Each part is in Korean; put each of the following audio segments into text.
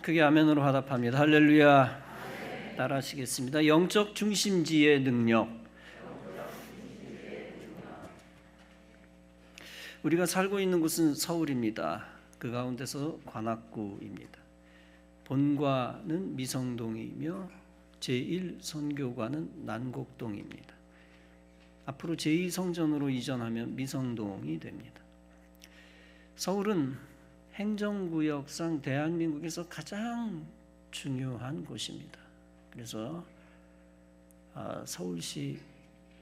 크게 아멘으로 화답합니다. 할렐루야. 따라하시겠습니다. 영적 중심지의 능력. 우리가 살고 있는 곳은 서울입니다. 그 가운데서 관악구입니다. 본과는 미성동이며 제1선교관은 난곡동입니다. 앞으로 제2성전으로 이전하면 미성동이 됩니다. 서울은 행정구역상 대한민국에서 가장 중요한 곳입니다. 그래서 서울시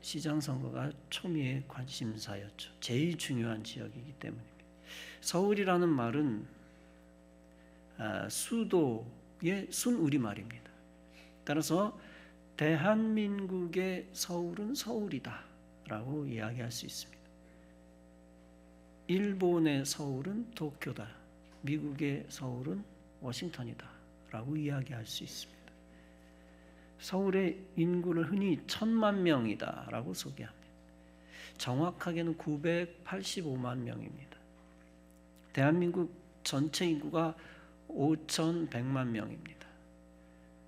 시장 선거가 초미의 관심사였죠. 제일 중요한 지역이기 때문입니다. 서울이라는 말은 수도의 순우리말입니다. 따라서 대한민국의 서울은 서울이다 라고 이야기할 수 있습니다. 일본의 서울은 도쿄다, 미국의 서울은 워싱턴이다 라고 이야기할 수 있습니다. 서울의 인구를 흔히 1000만 명이다 라고 소개합니다. 정확하게는 985만 명입니다. 대한민국 전체 인구가 5100만 명입니다.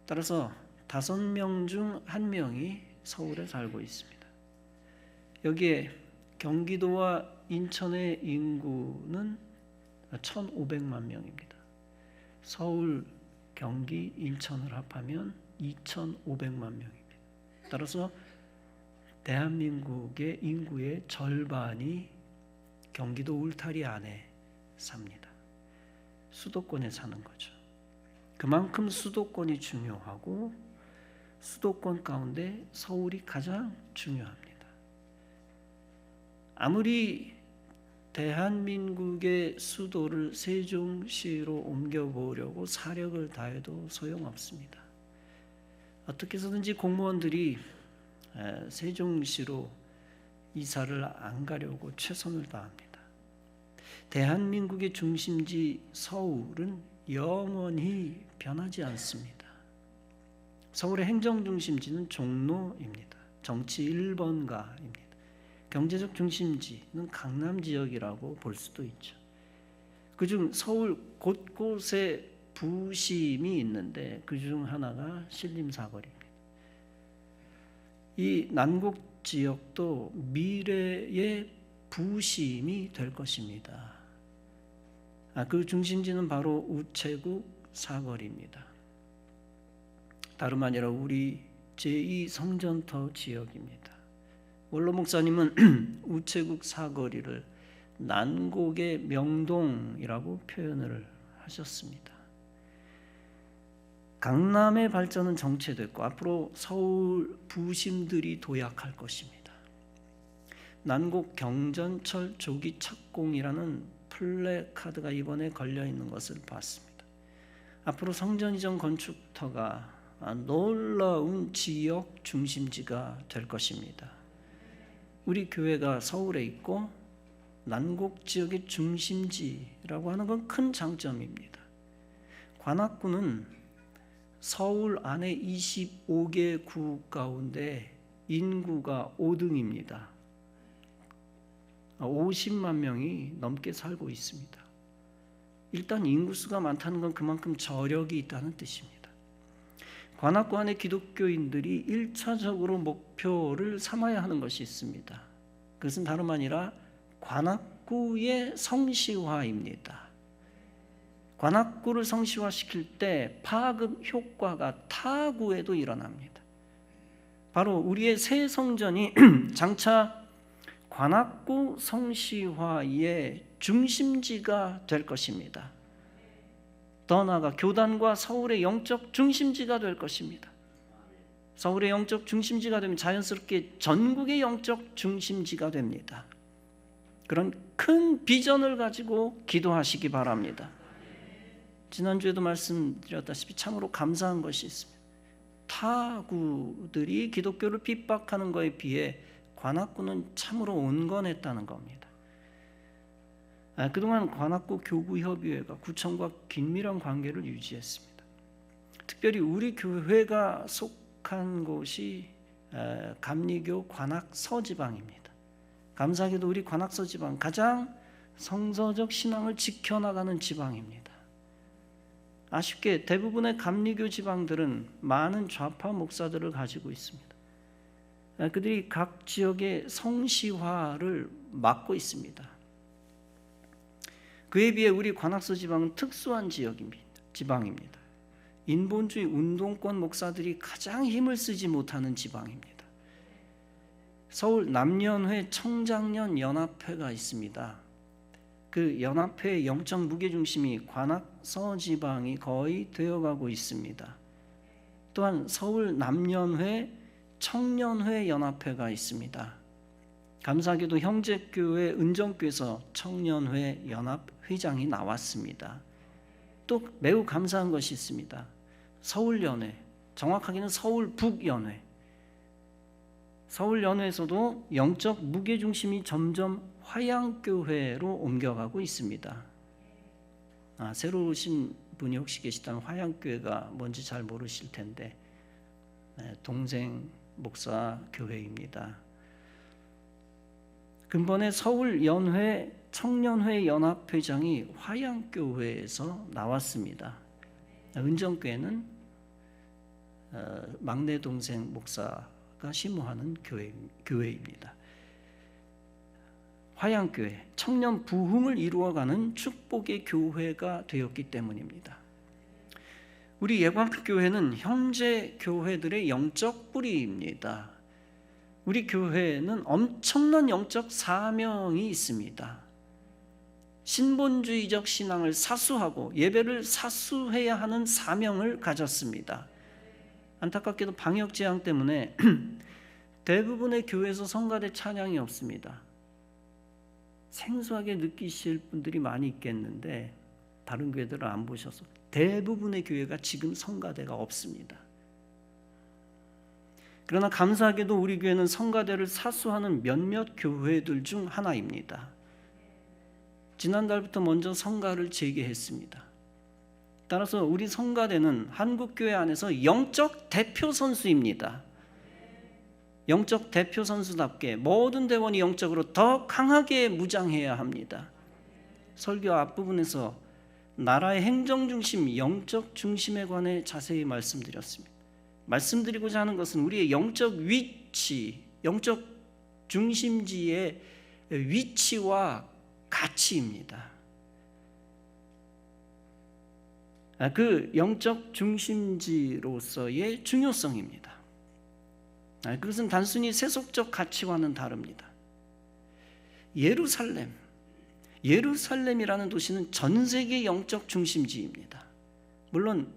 따라서 5명 중 1명이 서울에 살고 있습니다. 여기에 경기도와 인천의 인구는 1500만 명입니다. 서울, 경기, 인천을 합하면 2500만 명입니다. 따라서 대한민국의 인구의 절반이 경기도 울타리 안에 삽니다. 수도권에 사는 거죠. 그만큼 수도권이 중요하고 수도권 가운데 서울이 가장 중요합니다. 아무리 대한민국의 수도를 세종시로 옮겨보려고 사력을 다해도 소용없습니다. 어떻게 해서든지 공무원들이 세종시로 이사를 안 가려고 최선을 다합니다. 대한민국의 중심지 서울은 영원히 변하지 않습니다. 서울의 행정중심지는 종로입니다. 정치 1번가입니다. 경제적 중심지는 강남 지역이라고 볼 수도 있죠. 그중 서울 곳곳에 부심이 있는데 그중 하나가 신림사거리입니다. 이 난곡 지역도 미래의 부심이 될 것입니다. 그 중심지는 바로 우체국 사거리입니다. 다름 아니라 우리 제2성전터 지역입니다. 원로 목사님은 우체국 사거리를 난곡의 명동이라고 표현을 하셨습니다. 강남의 발전은 정체됐고 앞으로 서울 부심들이 도약할 것입니다. 난곡 경전철 조기 착공이라는 플래카드가 이번에 걸려 있는 것을 봤습니다. 앞으로 성전 이전 건축터가 놀라운 지역 중심지가 될 것입니다. 우리 교회가 서울에 있고 난곡 지역의 중심지라고 하는 건 큰 장점입니다. 관악구는 서울 안에 25개 구 가운데 인구가 5등입니다. 50만 명이 넘게 살고 있습니다. 일단 인구수가 많다는 건 그만큼 저력이 있다는 뜻입니다. 관악구 안에 기독교인들이 1차적으로 목표를 삼아야 하는 것이 있습니다. 그것은 다름 아니라 관악구의 성시화입니다. 관악구를 성시화시킬 때 파급 효과가 타 구에도 일어납니다. 바로 우리의 새 성전이 장차 관악구 성시화의 중심지가 될 것입니다. 더 나아가 교단과 서울의 영적 중심지가 될 것입니다. 서울의 영적 중심지가 되면 자연스럽게 전국의 영적 중심지가 됩니다. 그런 큰 비전을 가지고 기도하시기 바랍니다. 지난주에도 말씀드렸다시피 참으로 감사한 것이 있습니다. 타구들이 기독교를 핍박하는 것에 비해 관악구는 참으로 온건했다는 겁니다. 그동안 관악구 교구협의회가 구청과 긴밀한 관계를 유지했습니다. 특별히 우리 교회가 속한 곳이 감리교 관악서지방입니다. 감사하게도 우리 관악서지방 가장 성서적 신앙을 지켜나가는 지방입니다. 아쉽게 대부분의 감리교 지방들은 많은 좌파 목사들을 가지고 있습니다. 그들이 각 지역의 성시화를 막고 있습니다. 그에 비해 우리 관악서 지방은 특수한 지방입니다. 인본주의 운동권 목사들이 가장 힘을 쓰지 못하는 지방입니다. 서울 남연회 청장년 연합회가 있습니다. 그 연합회의 영적 무게중심이 관악서 지방이 거의 되어가고 있습니다. 또한 서울 남연회 청년회 연합회가 있습니다. 감사하게도 형제교회 은정교에서 청년회 연합회장이 나왔습니다. 또 매우 감사한 것이 있습니다. 서울연회, 정확하게는 서울북연회, 서울연회에서도 영적 무게중심이 점점 화양교회로 옮겨가고 있습니다. 새로 오신 분이 혹시 계시다면 화양교회가 뭔지 잘 모르실 텐데 동생 목사 교회입니다. 근본에 서울연회 청년회 연합회장이 화양교회에서 나왔습니다. 은정교회는 막내 동생 목사가 심호하는 교회입니다. 화양교회, 청년 부흥을 이루어가는 축복의 교회가 되었기 때문입니다. 우리 예광교회는 형제 교회들의 영적 뿌리입니다. 우리 교회는 엄청난 영적 사명이 있습니다. 신본주의적 신앙을 사수하고 예배를 사수해야 하는 사명을 가졌습니다. 안타깝게도 방역 재앙 때문에 대부분의 교회에서 성가대 찬양이 없습니다. 생소하게 느끼실 분들이 많이 있겠는데 다른 교회들을 안 보셔서 대부분의 교회가 지금 성가대가 없습니다. 그러나 감사하게도 우리 교회는 성가대를 사수하는 몇몇 교회들 중 하나입니다. 지난달부터 먼저 성가를 재개했습니다. 따라서 우리 성가대는 한국교회 안에서 영적 대표 선수입니다. 영적 대표 선수답게 모든 대원이 영적으로 더 강하게 무장해야 합니다. 설교 앞부분에서 나라의 행정 중심, 영적 중심에 관해 자세히 말씀드렸습니다. 말씀드리고자 하는 것은 우리의 영적 위치, 영적 중심지의 위치와 가치입니다. 그 영적 중심지로서의 중요성입니다. 그것은 단순히 세속적 가치와는 다릅니다. 예루살렘이라는 도시는 전 세계 영적 중심지입니다. 물론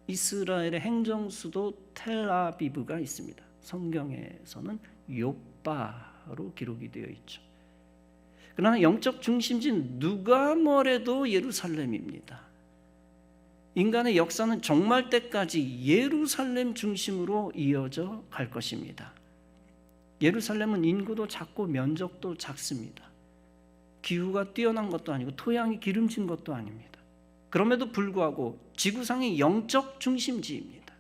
이스라엘의 행정 수도 텔아비브가 있습니다. 성경에서는 욥바로 기록이 되어 있죠. 그러나 영적 중심지는 누가 뭐래도 예루살렘입니다. 인간의 역사는 종말 때까지 예루살렘 중심으로 이어져 갈 것입니다. 예루살렘은 인구도 작고 면적도 작습니다. 기후가 뛰어난 것도 아니고 토양이 기름진 것도 아닙니다. 그럼에도 불구하고 지구상의 영적 중심지입니다.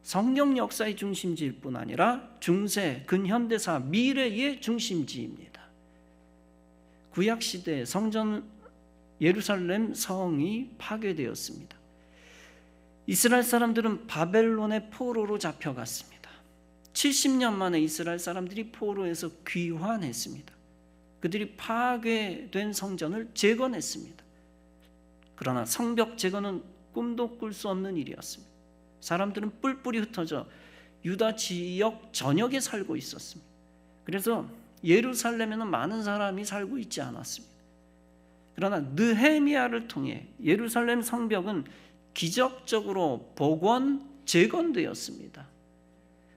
성경 역사의 중심지일 뿐 아니라 중세, 근현대사, 미래의 중심지입니다. 구약시대 성전 예루살렘 성이 파괴되었습니다. 이스라엘 사람들은 바벨론의 포로로 잡혀갔습니다. 70년 만에 이스라엘 사람들이 포로에서 귀환했습니다. 그들이 파괴된 성전을 재건했습니다. 그러나 성벽 재건은 꿈도 꿀 수 없는 일이었습니다. 사람들은 뿔뿔이 흩어져 유다 지역 전역에 살고 있었습니다. 그래서 예루살렘에는 많은 사람이 살고 있지 않았습니다. 그러나 느헤미야를 통해 예루살렘 성벽은 기적적으로 복원, 재건되었습니다.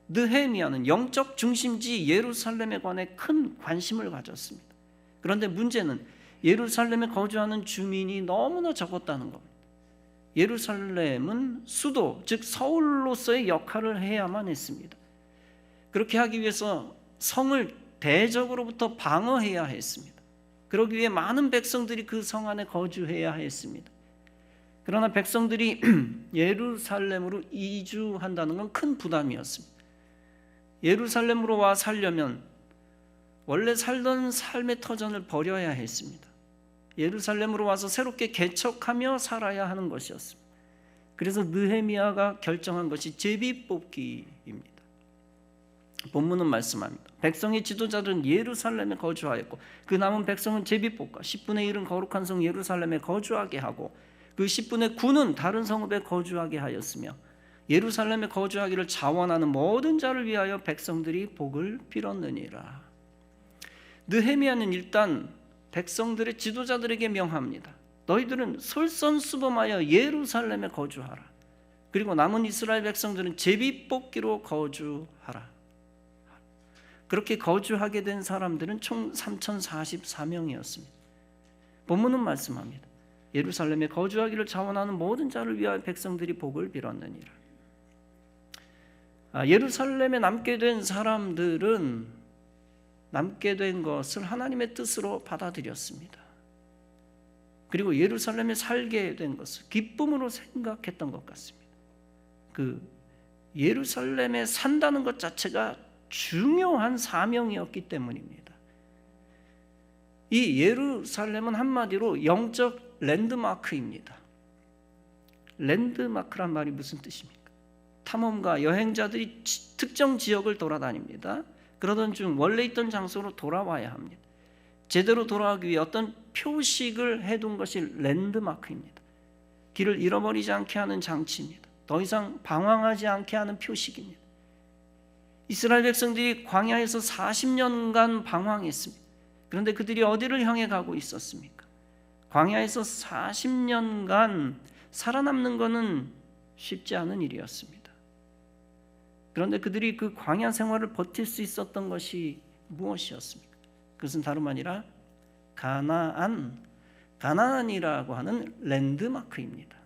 느헤미야는 영적 중심지 예루살렘에 관해 큰 관심을 가졌습니다. 그런데 문제는 예루살렘에 거주하는 주민이 너무나 적었다는 겁니다. 예루살렘은 수도, 즉 서울로서의 역할을 해야만 했습니다. 그렇게 하기 위해서 성을 대적으로부터 방어해야 했습니다. 그러기 위해 많은 백성들이 그 성 안에 거주해야 했습니다. 그러나 백성들이 예루살렘으로 이주한다는 건 큰 부담이었습니다. 예루살렘으로 와 살려면 원래 살던 삶의 터전을 버려야 했습니다. 예루살렘으로 와서 새롭게 개척하며 살아야 하는 것이었습니다. 그래서 느헤미야가 결정한 것이 제비뽑기입니다. 본문은 말씀합니다. 백성의 지도자들은 예루살렘에 거주하였고 그 남은 백성은 제비뽑과 10분의 1은 거룩한 성 예루살렘에 거주하게 하고 그 10분의 9는 다른 성읍에 거주하게 하였으며 예루살렘에 거주하기를 자원하는 모든 자를 위하여 백성들이 복을 빌었느니라. 느헤미야는 일단 백성들의 지도자들에게 명합니다. 너희들은 솔선수범하여 예루살렘에 거주하라. 그리고 남은 이스라엘 백성들은 제비뽑기로 거주하라. 그렇게 거주하게 된 사람들은 총 3044명이었습니다. 본문은 말씀합니다. 예루살렘에 거주하기를 자원하는 모든 자를 위하여 백성들이 복을 빌었느니라. 예루살렘에 남게 된 사람들은 남게 된 것을 하나님의 뜻으로 받아들였습니다. 그리고 예루살렘에 살게 된 것을 기쁨으로 생각했던 것 같습니다. 그 예루살렘에 산다는 것 자체가 중요한 사명이었기 때문입니다. 이 예루살렘은 한마디로 영적 랜드마크입니다. 랜드마크란 말이 무슨 뜻입니까? 탐험가 여행자들이 특정 지역을 돌아다닙니다. 그러던 중 원래 있던 장소로 돌아와야 합니다. 제대로 돌아가기 위해 어떤 표식을 해둔 것이 랜드마크입니다. 길을 잃어버리지 않게 하는 장치입니다. 더 이상 방황하지 않게 하는 표식입니다. 이스라엘 백성들이 광야에서 40년간 방황했습니다. 그런데 그들이 어디를 향해 가고 있었습니까? 광야에서 40년간 살아남는 것은 쉽지 않은 일이었습니다. 그런데 그들이 그 광야 생활을 버틸 수 있었던 것이 무엇이었습니까? 그것은 다름 아니라 가나안이라고 하는 랜드마크입니다.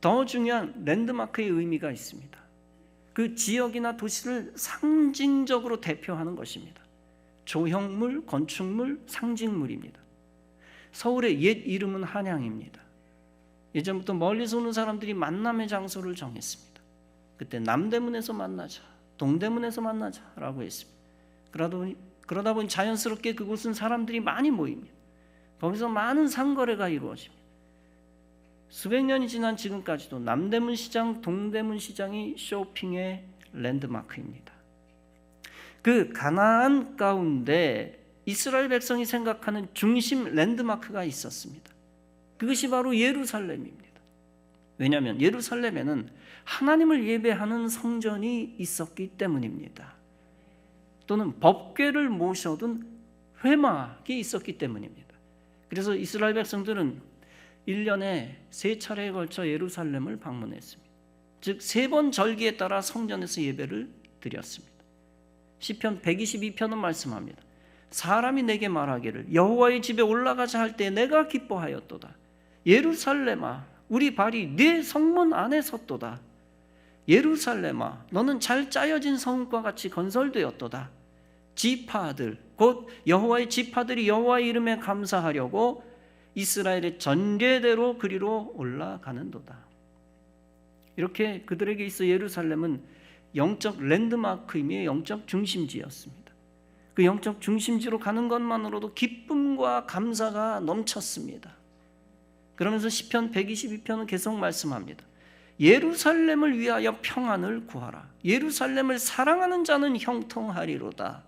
더 중요한 랜드마크의 의미가 있습니다. 그 지역이나 도시를 상징적으로 대표하는 것입니다. 조형물, 건축물, 상징물입니다. 서울의 옛 이름은 한양입니다. 예전부터 멀리서 오는 사람들이 만남의 장소를 정했습니다. 그때 남대문에서 만나자, 동대문에서 만나자라고 했습니다. 그러다 보니 자연스럽게 그곳은 사람들이 많이 모입니다. 거기서 많은 상거래가 이루어집니다. 수백 년이 지난 지금까지도 남대문 시장, 동대문 시장이 쇼핑의 랜드마크입니다. 그 가나안 가운데 이스라엘 백성이 생각하는 중심 랜드마크가 있었습니다. 그것이 바로 예루살렘입니다. 왜냐하면 예루살렘에는 하나님을 예배하는 성전이 있었기 때문입니다. 또는 법궤를 모셔둔 회막이 있었기 때문입니다. 그래서 이스라엘 백성들은 1년에 3차례에 걸쳐 예루살렘을 방문했습니다. 즉 3번 절기에 따라 성전에서 예배를 드렸습니다. 시편 122편은 말씀합니다. 사람이 내게 말하기를 여호와의 집에 올라가자 할 때 내가 기뻐하였도다. 예루살렘아 우리 발이 네 성문 안에 섰도다. 예루살렘아 너는 잘 짜여진 성과 같이 건설되었도다. 지파들 곧 여호와의 지파들이 여호와의 이름에 감사하려고 이스라엘의 전례대로 그리로 올라가는도다. 이렇게 그들에게 있어 예루살렘은 영적 랜드마크이며 영적 중심지였습니다. 그 영적 중심지로 가는 것만으로도 기쁨과 감사가 넘쳤습니다. 그러면서 시편 122편은 계속 말씀합니다. 예루살렘을 위하여 평안을 구하라. 예루살렘을 사랑하는 자는 형통하리로다.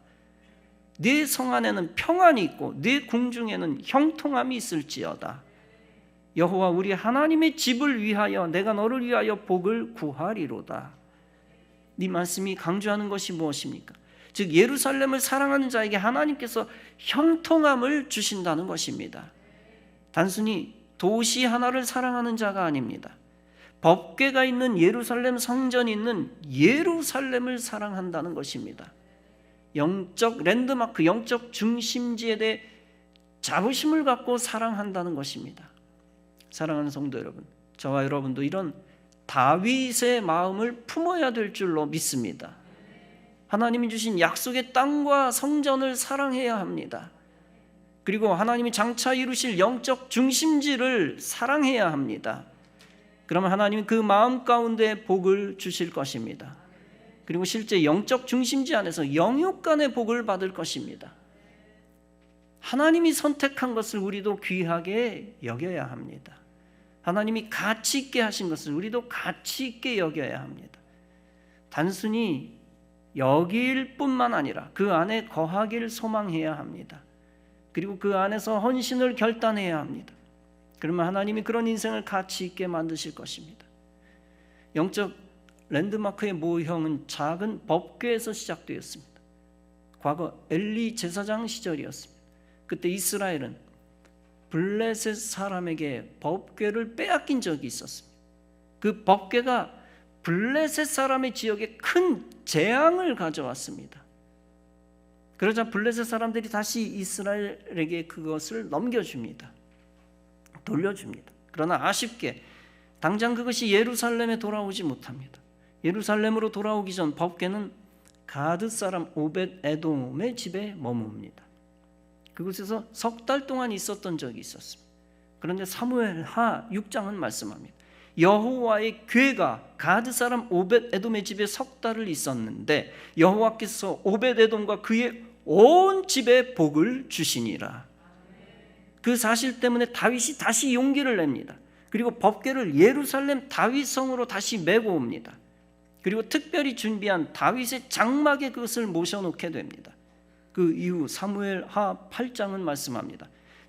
네 성 안에는 평안이 있고 네 궁중에는 형통함이 있을지어다. 여호와 우리 하나님의 집을 위하여 내가 너를 위하여 복을 구하리로다. 이 말씀이 강조하는 것이 무엇입니까? 즉 예루살렘을 사랑하는 자에게 하나님께서 형통함을 주신다는 것입니다. 단순히 도시 하나를 사랑하는 자가 아닙니다. 법궤가 있는 예루살렘 성전이 있는 예루살렘을 사랑한다는 것입니다. 영적 랜드마크, 영적 중심지에 대해 자부심을 갖고 사랑한다는 것입니다. 사랑하는 성도 여러분, 저와 여러분도 이런 다윗의 마음을 품어야 될 줄로 믿습니다. 하나님이 주신 약속의 땅과 성전을 사랑해야 합니다. 그리고 하나님이 장차 이루실 영적 중심지를 사랑해야 합니다. 그러면 하나님이 그 마음 가운데 복을 주실 것입니다. 그리고 실제 영적 중심지 안에서 영육 간의 복을 받을 것입니다. 하나님이 선택한 것을 우리도 귀하게 여겨야 합니다. 하나님이 가치 있게 하신 것을 우리도 가치 있게 여겨야 합니다. 단순히 여길 뿐만 아니라 그 안에 거하길 소망해야 합니다. 그리고 그 안에서 헌신을 결단해야 합니다. 그러면 하나님이 그런 인생을 가치 있게 만드실 것입니다. 영적 랜드마크의 모형은 작은 법궤에서 시작되었습니다. 과거 엘리 제사장 시절이었습니다. 그때 이스라엘은 블레셋 사람에게 법궤를 빼앗긴 적이 있었습니다. 그 법궤가 블레셋 사람의 지역에 큰 재앙을 가져왔습니다. 그러자 블레셋 사람들이 다시 이스라엘에게 그것을 넘겨줍니다. 돌려줍니다. 그러나 아쉽게 당장 그것이 예루살렘에 돌아오지 못합니다. 예루살렘으로 돌아오기 전 법궤는 가드 사람 오벳 에돔의 집에 머뭅니다. 그곳에서 석 달 동안 있었던 적이 있었습니다. 그런데 사무엘하 6장은 말씀합니다. 여호와의 궤가 가드 사람 오벳 에돔의 집에 석 달을 있었는데 여호와께서 오벳 에돔과 그의 온 집에 복을 주시니라. 그 사실 때문에 다윗이 다시 용기를 냅니다. 그리고 법궤를 예루살렘 다윗 성으로 다시 메고 옵니다. 그리고 특별히 준비한 다윗의 장막에 그것을 모셔놓게 됩니다. 그 이후 사무엘하 8장은 말씀합니다.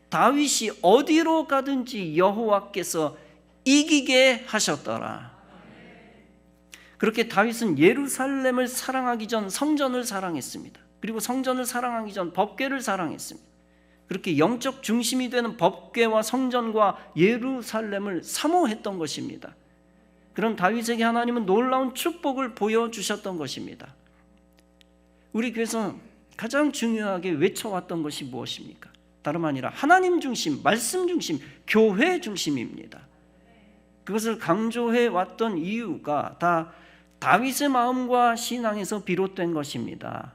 다윗이 어디로 가든지 여호와께서 이기게 하셨더라. 그렇게 다윗은 예루살렘을 사랑하기 전 성전을 사랑했습니다. 그리고 성전을 사랑하기 전 법궤를 사랑했습니다. 그렇게 영적 중심이 되는 법궤와 성전과 예루살렘을 사모했던 것입니다. 그런 다윗에게 하나님은 놀라운 축복을 보여주셨던 것입니다. 우리 교회에서 가장 중요하게 외쳐왔던 것이 무엇입니까? 다름 아니라 하나님 중심, 말씀 중심, 교회 중심입니다. 그것을 강조해 왔던 이유가 다 다윗의 마음과 신앙에서 비롯된 것입니다.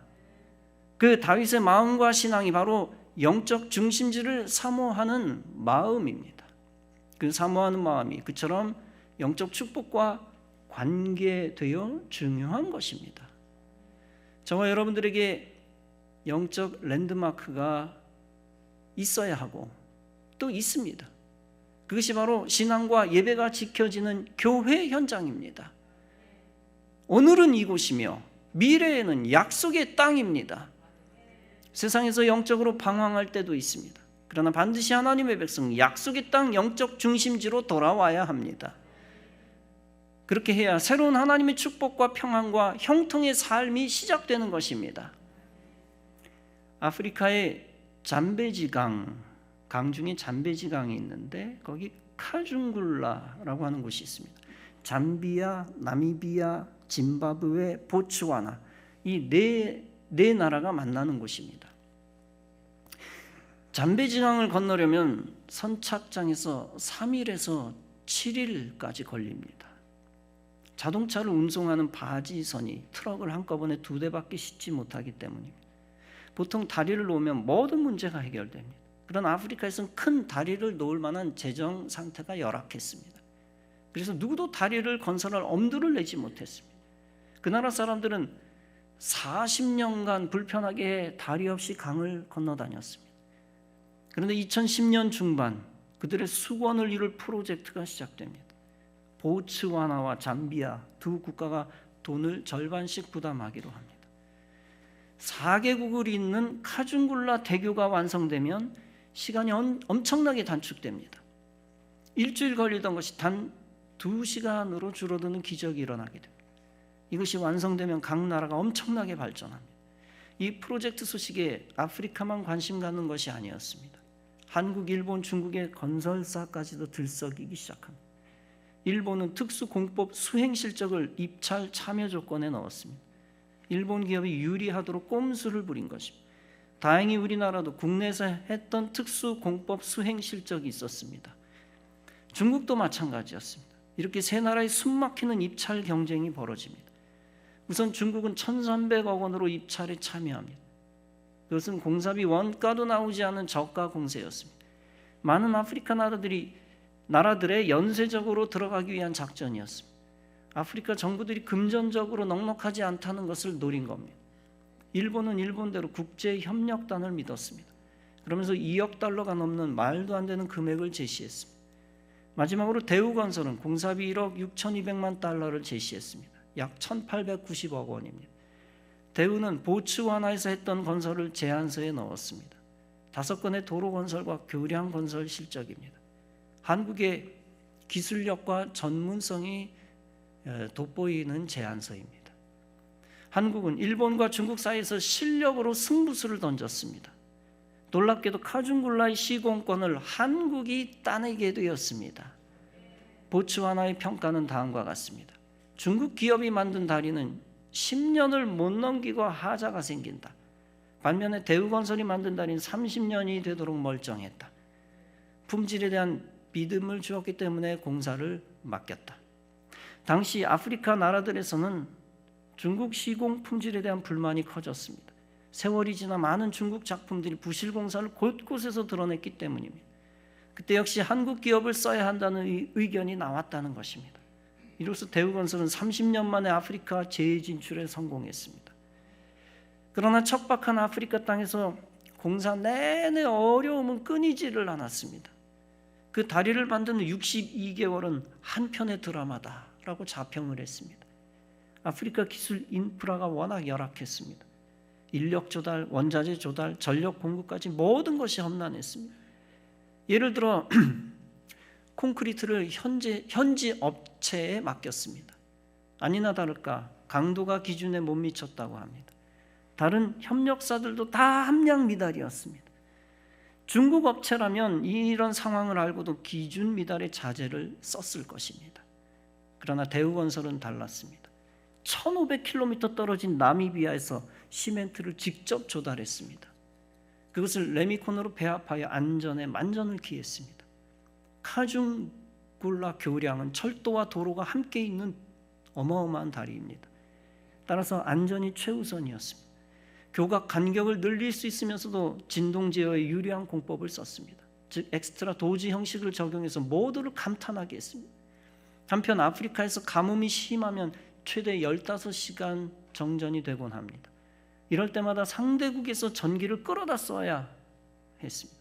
그 다윗의 마음과 신앙이 바로 영적 중심지를 사모하는 마음입니다. 그 사모하는 마음이 그처럼 영적 축복과 관계되어 중요한 것입니다. 저와 여러분들에게 영적 랜드마크가 있어야 하고 또 있습니다. 그것이 바로 신앙과 예배가 지켜지는 교회 현장입니다. 오늘은 이곳이며 미래에는 약속의 땅입니다. 세상에서 영적으로 방황할 때도 있습니다. 그러나 반드시 하나님의 백성, 약속의 땅 영적 중심지로 돌아와야 합니다. 그렇게 해야 새로운 하나님의 축복과 평안과 형통의 삶이 시작되는 것입니다. 아프리카의 잠베지 강 중에 잠베지 강이 있는데 거기 카중굴라라고 하는 곳이 있습니다. 잠비아, 나미비아, 짐바브웨, 보츠와나 이 네 나라가 만나는 곳입니다. 잠베지 강을 건너려면 선착장에서 3일에서 7일까지 걸립니다. 자동차를 운송하는 바지선이 트럭을 한꺼번에 2대밖에 싣지 못하기 때문입니다. 보통 다리를 놓으면 모든 문제가 해결됩니다. 그러나 아프리카에서는 큰 다리를 놓을 만한 재정 상태가 열악했습니다. 그래서 누구도 다리를 건설할 엄두를 내지 못했습니다. 그 나라 사람들은 40년간 불편하게 다리 없이 강을 건너다녔습니다. 그런데 2010년 중반 그들의 수건을 이룰 프로젝트가 시작됩니다. 보츠와나와 잠비아 두 국가가 돈을 절반씩 부담하기로 합니다. 4개국을 잇는 카중굴라 대교가 완성되면 시간이 엄청나게 단축됩니다. 일주일 걸리던 것이 단 2시간으로 줄어드는 기적이 일어나게 됩니다. 이것이 완성되면 각 나라가 엄청나게 발전합니다. 이 프로젝트 소식에 아프리카만 관심 갖는 것이 아니었습니다. 한국, 일본, 중국의 건설사까지도 들썩이기 시작합니다. 일본은 특수공법 수행 실적을 입찰 참여 조건에 넣었습니다. 일본 기업이 유리하도록 꼼수를 부린 것입니다. 다행히 우리나라도 국내에서 했던 특수공법 수행 실적이 있었습니다. 중국도 마찬가지였습니다. 이렇게 세 나라의 숨막히는 입찰 경쟁이 벌어집니다. 우선 중국은 1,300억 원으로 입찰에 참여합니다. 그것은 공사비 원가도 나오지 않은 저가 공세였습니다. 많은 아프리카 나라들의 연쇄적으로 들어가기 위한 작전이었습니다. 아프리카 정부들이 금전적으로 넉넉하지 않다는 것을 노린 겁니다. 일본은 일본대로 국제협력단을 믿었습니다. 그러면서 2억 달러가 넘는 말도 안 되는 금액을 제시했습니다. 마지막으로 대우건설은 공사비 1억 6,200만 달러를 제시했습니다. 약 1,890억 원입니다. 대우는 보츠와나에서 했던 건설을 제안서에 넣었습니다. 5건의 도로 건설과 교량 건설 실적입니다. 한국의 기술력과 전문성이 돋보이는 제안서입니다. 한국은 일본과 중국 사이에서 실력으로 승부수를 던졌습니다. 놀랍게도 카준굴라의 시공권을 한국이 따내게 되었습니다. 보츠와나의 평가는 다음과 같습니다. 중국 기업이 만든 다리는 10년을 못 넘기고 하자가 생긴다. 반면에 대우건설이 만든 다리는 30년이 되도록 멀쩡했다. 품질에 대한 믿음을 주었기 때문에 공사를 맡겼다. 당시 아프리카 나라들에서는 중국 시공 품질에 대한 불만이 커졌습니다. 세월이 지나 많은 중국 작품들이 부실 공사를 곳곳에서 드러냈기 때문입니다. 그때 역시 한국 기업을 써야 한다는 의견이 나왔다는 것입니다. 이로써 대우건설은 30년 만에 아프리카 재진출에 성공했습니다. 그러나 척박한 아프리카 땅에서 공사 내내 어려움은 끊이지를 않았습니다. 그 다리를 만드는 62개월은 한 편의 드라마다라고 자평을 했습니다. 아프리카 기술 인프라가 워낙 열악했습니다. 인력 조달, 원자재 조달, 전력 공급까지 모든 것이 험난했습니다. 예를 들어 콘크리트를 현지 업체에 맡겼습니다. 아니나 다를까 강도가 기준에 못 미쳤다고 합니다. 다른 협력사들도 다 함량 미달이었습니다. 중국 업체라면 이런 상황을 알고도 기준 미달의 자재를 썼을 것입니다. 그러나 대우건설은 달랐습니다. 1500km 떨어진 나미비아에서 시멘트를 직접 조달했습니다. 그것을 레미콘으로 배합하여 안전에 만전을 기했습니다. 카중굴라 교량은 철도와 도로가 함께 있는 어마어마한 다리입니다. 따라서 안전이 최우선이었습니다. 교각 간격을 늘릴 수 있으면서도 진동 제어에 유리한 공법을 썼습니다. 즉 엑스트라 도지 형식을 적용해서 모두를 감탄하게 했습니다. 한편 아프리카에서 가뭄이 심하면 최대 15시간 정전이 되곤 합니다. 이럴 때마다 상대국에서 전기를 끌어다 써야 했습니다.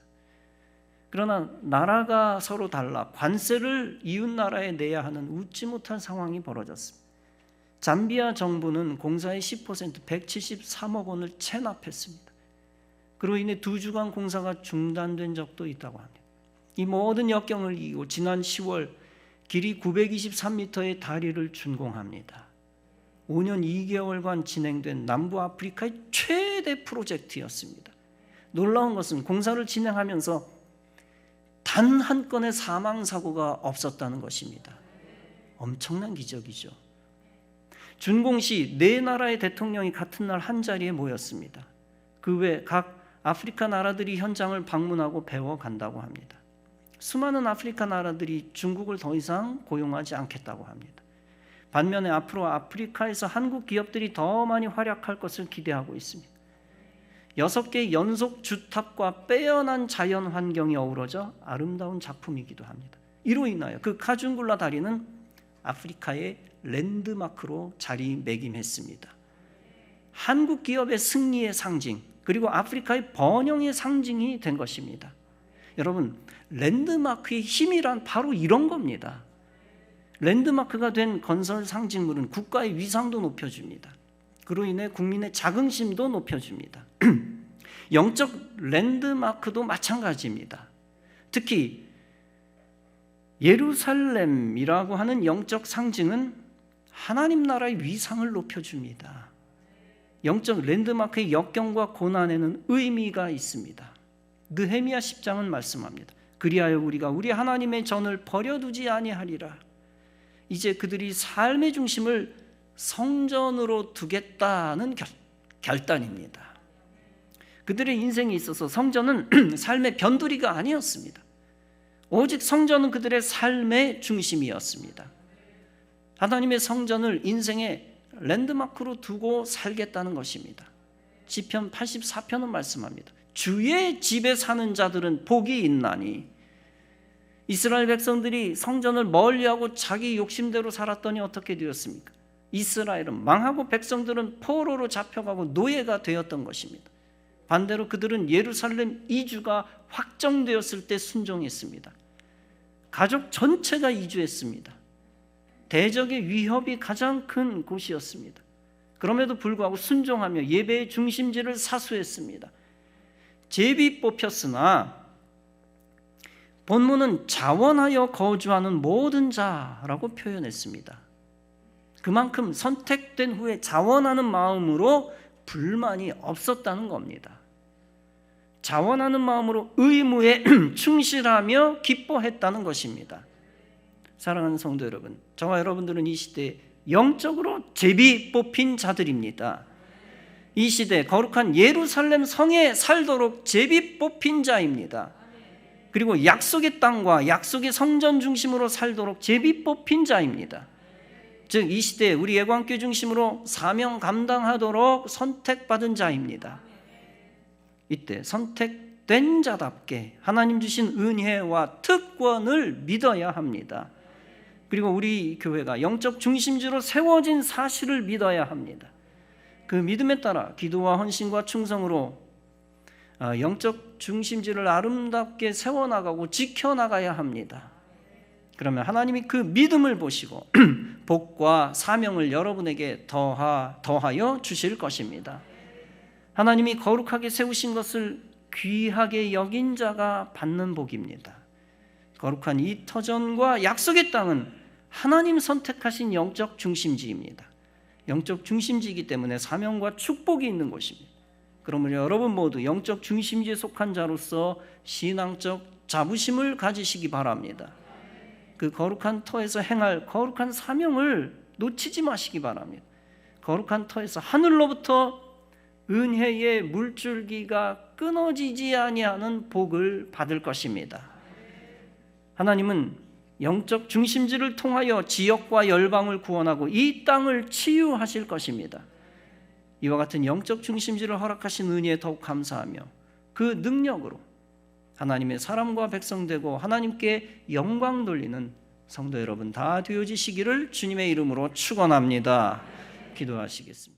그러나 나라가 서로 달라 관세를 이웃 나라에 내야 하는 웃지 못할 상황이 벌어졌습니다. 잠비아 정부는 공사의 10% 173억 원을 체납했습니다. 그로 인해 2주간 공사가 중단된 적도 있다고 합니다. 이 모든 역경을 이기고 지난 10월 길이 923m의 다리를 준공합니다. 5년 2개월간 진행된 남부 아프리카의 최대 프로젝트였습니다. 놀라운 것은 공사를 진행하면서 단 한 건의 사망사고가 없었다는 것입니다. 엄청난 기적이죠. 준공 시 네 나라의 대통령이 같은 날 한자리에 모였습니다. 그 외 각 아프리카 나라들이 현장을 방문하고 배워간다고 합니다. 수많은 아프리카 나라들이 중국을 더 이상 고용하지 않겠다고 합니다. 반면에 앞으로 아프리카에서 한국 기업들이 더 많이 활약할 것을 기대하고 있습니다. 6개의 연속 주탑과 빼어난 자연 환경이 어우러져 아름다운 작품이기도 합니다. 이로 인하여 그 카준굴라 다리는 아프리카의 랜드마크로 자리매김했습니다. 한국 기업의 승리의 상징, 그리고 아프리카의 번영의 상징이 된 것입니다. 여러분, 랜드마크의 힘이란 바로 이런 겁니다. 랜드마크가 된 건설 상징물은 국가의 위상도 높여줍니다. 그로 인해 국민의 자긍심도 높여줍니다. 영적 랜드마크도 마찬가지입니다. 특히 예루살렘이라고 하는 영적 상징은 하나님 나라의 위상을 높여줍니다. 영적 랜드마크의 역경과 고난에는 의미가 있습니다. 느헤미야 10장은 말씀합니다. 그리하여 우리가 우리 하나님의 전을 버려두지 아니하리라. 이제 그들이 삶의 중심을 성전으로 두겠다는 결단입니다. 그들의 인생에 있어서 성전은 삶의 변두리가 아니었습니다. 오직 성전은 그들의 삶의 중심이었습니다. 하나님의 성전을 인생의 랜드마크로 두고 살겠다는 것입니다. 시편 84편은 말씀합니다. 주의 집에 사는 자들은 복이 있나니. 이스라엘 백성들이 성전을 멀리하고 자기 욕심대로 살았더니 어떻게 되었습니까? 이스라엘은 망하고 백성들은 포로로 잡혀가고 노예가 되었던 것입니다. 반대로 그들은 예루살렘 이주가 확정되었을 때 순종했습니다. 가족 전체가 이주했습니다. 대적의 위협이 가장 큰 곳이었습니다. 그럼에도 불구하고 순종하며 예배의 중심지를 사수했습니다. 제비 뽑혔으나 본문은 자원하여 거주하는 모든 자라고 표현했습니다. 그만큼 선택된 후에 자원하는 마음으로 불만이 없었다는 겁니다. 자원하는 마음으로 의무에 충실하며 기뻐했다는 것입니다. 사랑하는 성도 여러분, 저와 여러분들은 이 시대에 영적으로 제비 뽑힌 자들입니다. 이 시대 거룩한 예루살렘 성에 살도록 제비 뽑힌 자입니다. 그리고 약속의 땅과 약속의 성전 중심으로 살도록 제비 뽑힌 자입니다. 즉 이 시대에 우리 예광교회 중심으로 사명 감당하도록 선택받은 자입니다. 이때 선택된 자답게 하나님 주신 은혜와 특권을 믿어야 합니다. 그리고 우리 교회가 영적 중심지로 세워진 사실을 믿어야 합니다. 그 믿음에 따라 기도와 헌신과 충성으로 영적 중심지를 아름답게 세워나가고 지켜나가야 합니다. 그러면 하나님이 그 믿음을 보시고 복과 사명을 여러분에게 더하여 주실 것입니다. 하나님이 거룩하게 세우신 것을 귀하게 여긴 자가 받는 복입니다. 거룩한 이 터전과 약속의 땅은 하나님 선택하신 영적 중심지입니다. 영적 중심지이기 때문에 사명과 축복이 있는 곳입니다. 그러므로 여러분 모두 영적 중심지에 속한 자로서 신앙적 자부심을 가지시기 바랍니다. 그 거룩한 터에서 행할 거룩한 사명을 놓치지 마시기 바랍니다. 거룩한 터에서 하늘로부터 은혜의 물줄기가 끊어지지 아니하는 복을 받을 것입니다. 하나님은 영적 중심지를 통하여 지역과 열방을 구원하고 이 땅을 치유하실 것입니다. 이와 같은 영적 중심지를 허락하신 은혜에 더욱 감사하며 그 능력으로 하나님의 사람과 백성 되고 하나님께 영광 돌리는 성도 여러분 다 되어지시기를 주님의 이름으로 축원합니다. 기도하시겠습니다.